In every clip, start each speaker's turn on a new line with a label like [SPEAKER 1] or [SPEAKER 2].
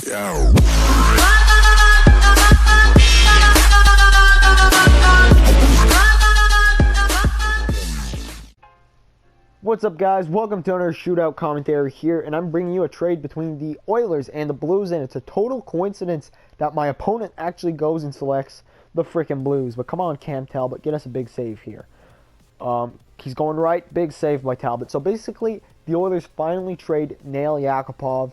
[SPEAKER 1] Shootout.
[SPEAKER 2] What's up, guys? Welcome to another shootout commentary here, and I'm bringing you a trade between the Oilers and the Blues, and it's a total coincidence that my opponent actually goes and selects the freaking Blues. But come on, Cam Talbot, get us a big save here. He's going right, big save by Talbot. So basically, the Oilers finally trade Nail Yakupov.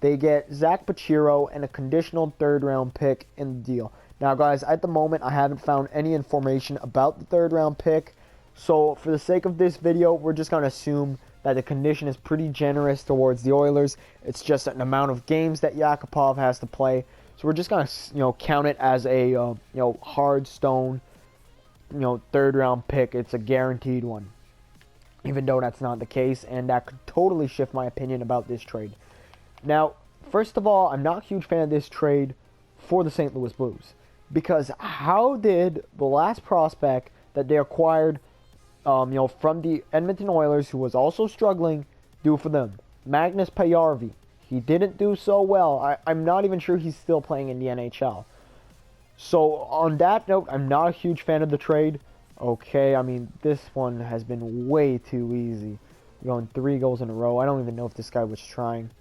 [SPEAKER 2] They get Zach Pachiro and a conditional third-round pick in the deal. Now, guys, at the moment, I haven't found any information about the third-round pick. So, for the sake of this video, we're just going to assume that the condition is pretty generous towards the Oilers. It's just an amount of games that Yakupov has to play. So, we're just going to, count it as a, hard stone, third-round pick. It's a guaranteed one, even though that's not the case. And that could totally shift my opinion about this trade. Now, first of all, I'm not a huge fan of this trade for the St. Louis Blues. Because how did the last prospect that they acquired from the Edmonton Oilers, who was also struggling, do for them? Magnus Pajärvi. He didn't do so well. I'm not even sure he's still playing in the NHL. So, on that note, I'm not a huge fan of the trade. Okay, I mean, this one has been way too easy. Going 3 goals in a row. I don't even know if this guy was trying.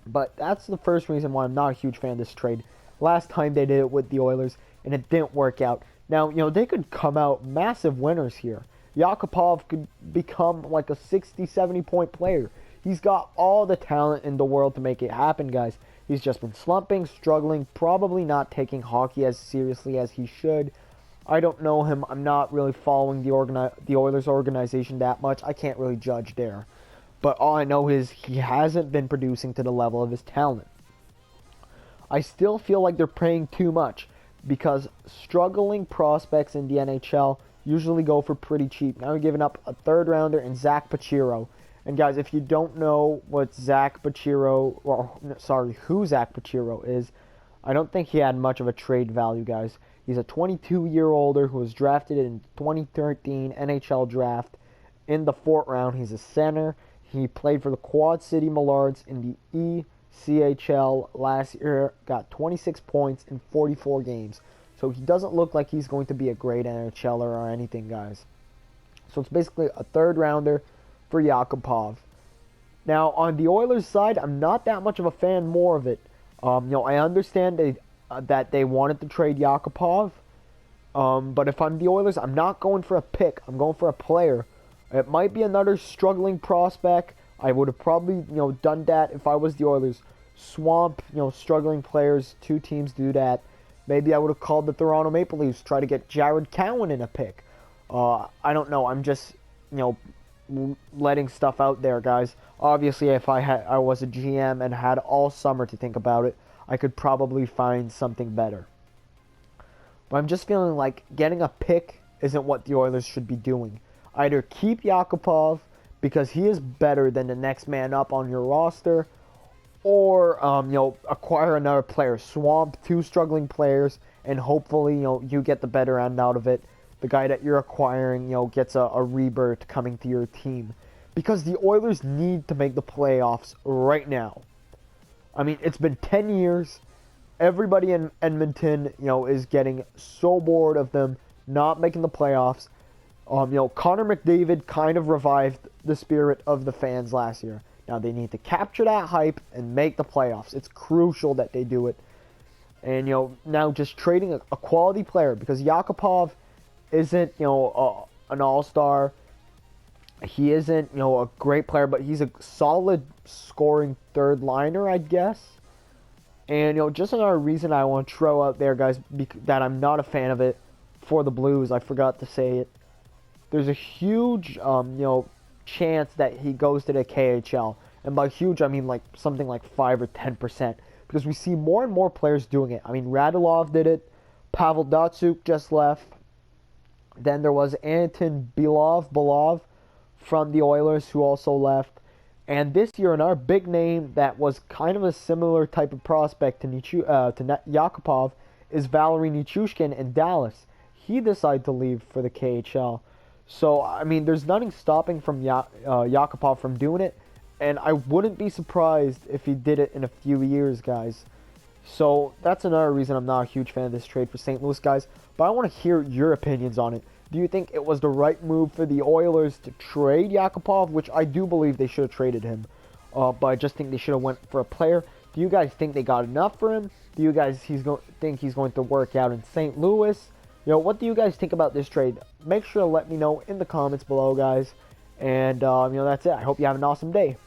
[SPEAKER 2] But that's the first reason why I'm not a huge fan of this trade. Last time they did it with the Oilers, and it didn't work out. Now, they could come out massive winners here. Yakupov could become like a 60, 70-point player. He's got all the talent in the world to make it happen, guys. He's just been slumping, struggling, probably not taking hockey as seriously as he should. I don't know him. I'm not really following the Oilers organization that much. I can't really judge there. But all I know is he hasn't been producing to the level of his talent. I still feel like they're paying too much, because struggling prospects in the NHL usually go for pretty cheap. Now we're giving up a third-rounder and Zach Pachiro. And guys, if you don't know what who Zach Pachiro is, I don't think he had much of a trade value, guys. He's a 22-year-older who was drafted in 2013 NHL draft in the 4th round. He's a center. He played for the Quad City Mallards in the ECHL last year, got 26 points in 44 games. So he doesn't look like he's going to be a great NHLer or anything, guys. So it's basically a third-rounder for Yakupov. Now, on the Oilers side, I'm not that much of a fan more of it. I understand that they wanted to trade Yakupov. But if I'm the Oilers, I'm not going for a pick. I'm going for a player. It might be another struggling prospect. I would have probably, done that if I was the Oilers. Swamp, struggling players. 2 teams do that. Maybe I would have called the Toronto Maple Leafs, try to get Jared Cowan in a pick. I don't know. I'm just, letting stuff out there, guys. Obviously, if I was a GM and had all summer to think about it, I could probably find something better. But I'm just feeling like getting a pick isn't what the Oilers should be doing. Either keep Yakupov, because he is better than the next man up on your roster, or acquire another player. Swamp 2 struggling players, and hopefully you get the better end out of it. The guy that you're acquiring gets a rebirth coming to your team, because the Oilers need to make the playoffs right now. I mean, it's been 10 years. Everybody in Edmonton is getting so bored of them not making the playoffs. Connor McDavid kind of revived the spirit of the fans last year. Now they need to capture that hype and make the playoffs. It's crucial that they do it. And, now just trading a quality player, because Yakupov isn't, an all-star. He isn't, a great player, but he's a solid scoring third liner, I guess. And, just another reason I want to throw out there, guys, that I'm not a fan of it for the Blues. I forgot to say it. There's a huge, chance that he goes to the KHL. And by huge, I mean like something like 5 or 10%. Because we see more and more players doing it. I mean, Radulov did it. Pavel Datsyuk just left. Then there was Anton Belov from the Oilers, who also left. And this year, another big name that was kind of a similar type of prospect to Yakupov is Valery Nichushkin in Dallas. He decided to leave for the KHL. So, I mean, there's nothing stopping from Yakupov from doing it. And I wouldn't be surprised if he did it in a few years, guys. So that's another reason I'm not a huge fan of this trade for St. Louis, guys. But I want to hear your opinions on it. Do you think it was the right move for the Oilers to trade Yakupov, which I do believe they should have traded him, but I just think they should have went for a player? Do you guys think they got enough for him? Do you guys think he's going to work out in St. Louis? What do you guys think about this trade? Make sure to let me know in the comments below, guys. And that's it. I hope you have an awesome day.